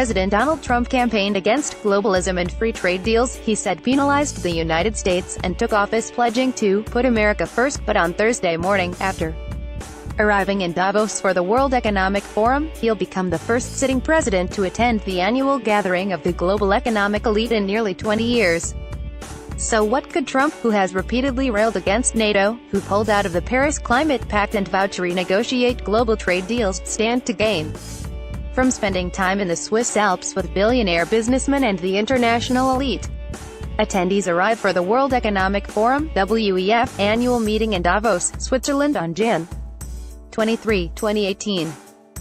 President Donald Trump campaigned against globalism and free trade deals he said penalized the United States, and took office pledging to put America first. But on Thursday morning, after arriving in Davos for the World Economic Forum, he'll become the first sitting president to attend the annual gathering of the global economic elite in nearly 20 years. So what could Trump, who has repeatedly railed against NATO, who pulled out of the Paris Climate Pact and vowed to renegotiate global trade deals, stand to gain from spending time in the Swiss Alps with billionaire businessmen and the international elite? Attendees arrive for the World Economic Forum (WEF) annual meeting in Davos, Switzerland on Jan. 23, 2018.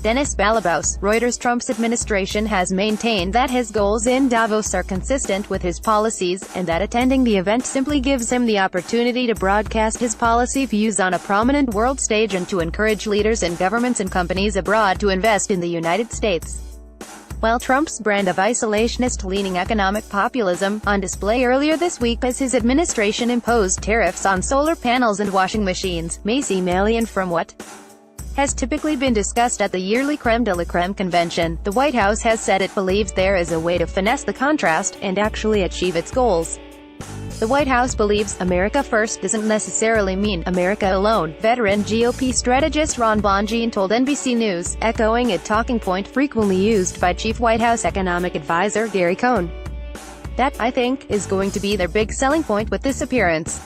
Dennis Balabous, Reuters. Trump's administration has maintained that his goals in Davos are consistent with his policies, and that attending the event simply gives him the opportunity to broadcast his policy views on a prominent world stage and to encourage leaders in governments and companies abroad to invest in the United States. While Trump's brand of isolationist-leaning economic populism on display earlier this week as his administration imposed tariffs on solar panels and washing machines, may seem alien from what has typically been discussed at the yearly creme de la creme convention, the White House has said it believes there is a way to finesse the contrast and actually achieve its goals. The White House believes America first doesn't necessarily mean America alone, veteran GOP strategist Ron Bonjean told NBC News, echoing a talking point frequently used by Chief White House economic advisor Gary Cohn. That, I think, is going to be their big selling point with this appearance.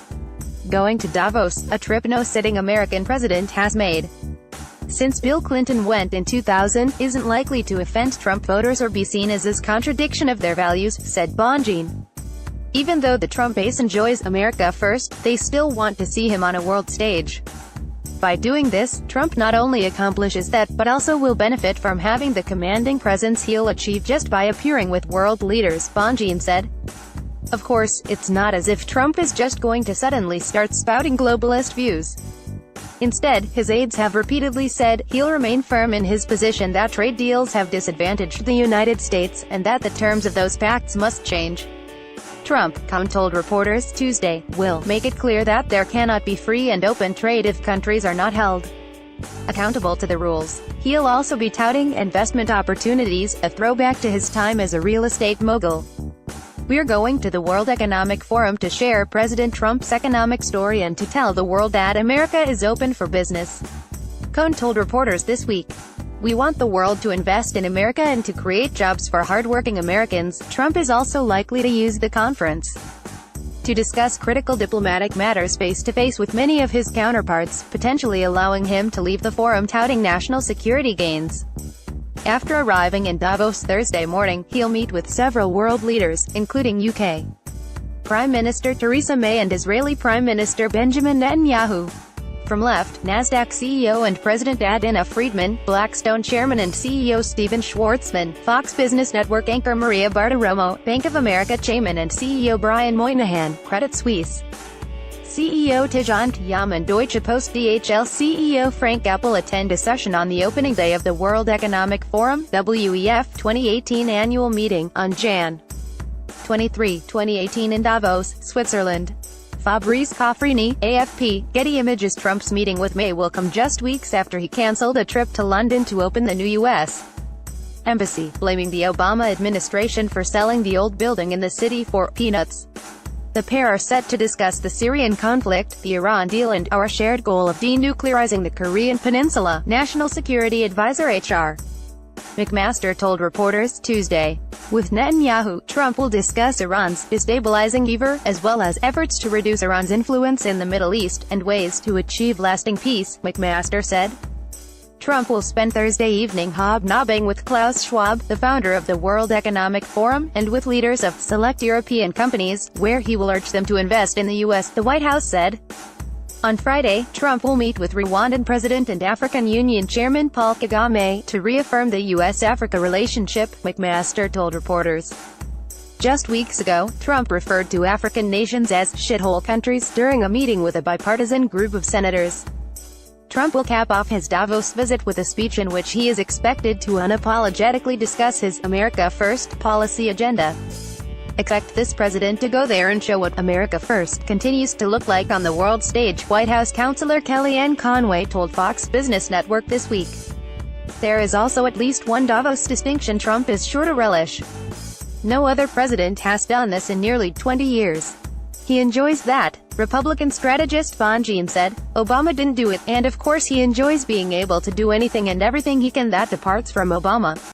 Going to Davos, a trip no sitting American president has made since Bill Clinton went in 2000, isn't likely to offend Trump voters or be seen as a contradiction of their values, said Bonjean. Even though the Trump base enjoys America first, they still want to see him on a world stage. By doing this, Trump not only accomplishes that, but also will benefit from having the commanding presence he'll achieve just by appearing with world leaders, Bonjean said. Of course, it's not as if Trump is just going to suddenly start spouting globalist views. Instead, his aides have repeatedly said he'll remain firm in his position that trade deals have disadvantaged the United States, and that the terms of those pacts must change. Trump, Cohn told reporters Tuesday, will make it clear that there cannot be free and open trade if countries are not held accountable to the rules. He'll also be touting investment opportunities, a throwback to his time as a real estate mogul. We're going to the World Economic Forum to share President Trump's economic story and to tell the world that America is open for business, Cohn told reporters this week. We want the world to invest in America and to create jobs for hardworking Americans. Trump is also likely to use the conference to discuss critical diplomatic matters face-to-face with many of his counterparts, potentially allowing him to leave the forum touting national security gains. After arriving in Davos Thursday morning, he'll meet with several world leaders, including UK Prime Minister Theresa May and Israeli Prime Minister Benjamin Netanyahu. From left, Nasdaq CEO and President Adina Friedman, Blackstone Chairman and CEO Steven Schwartzman, Fox Business Network anchor Maria Bartiromo, Bank of America Chairman and CEO Brian Moynihan, Credit Suisse CEO Tidjane Thiam and Deutsche Post DHL CEO Frank Appel attend a session on the opening day of the World Economic Forum (WEF) 2018 annual meeting, on Jan. 23, 2018 in Davos, Switzerland. Fabrice Coffrini, AFP, Getty Images. Trump's meeting with May will come just weeks after he cancelled a trip to London to open the new U.S. Embassy, blaming the Obama administration for selling the old building in the city for peanuts. The pair are set to discuss the Syrian conflict, the Iran deal and our shared goal of denuclearizing the Korean Peninsula, National Security Advisor H.R. McMaster told reporters Tuesday. With Netanyahu, Trump will discuss Iran's destabilizing behavior, as well as efforts to reduce Iran's influence in the Middle East, and ways to achieve lasting peace, McMaster said. Trump will spend Thursday evening hobnobbing with Klaus Schwab, the founder of the World Economic Forum, and with leaders of select European companies, where he will urge them to invest in the U.S., the White House said. On Friday, Trump will meet with Rwandan President and African Union Chairman Paul Kagame to reaffirm the U.S.-Africa relationship, McMaster told reporters. Just weeks ago, Trump referred to African nations as shithole countries during a meeting with a bipartisan group of senators. Trump will cap off his Davos visit with a speech in which he is expected to unapologetically discuss his America First policy agenda. Expect this president to go there and show what America First continues to look like on the world stage, White House counselor Kellyanne Conway told Fox Business Network this week. There is also at least one Davos distinction Trump is sure to relish. No other president has done this in nearly 20 years. He enjoys that, Republican strategist Bonjean said. Obama didn't do it, and of course he enjoys being able to do anything and everything he can that departs from Obama.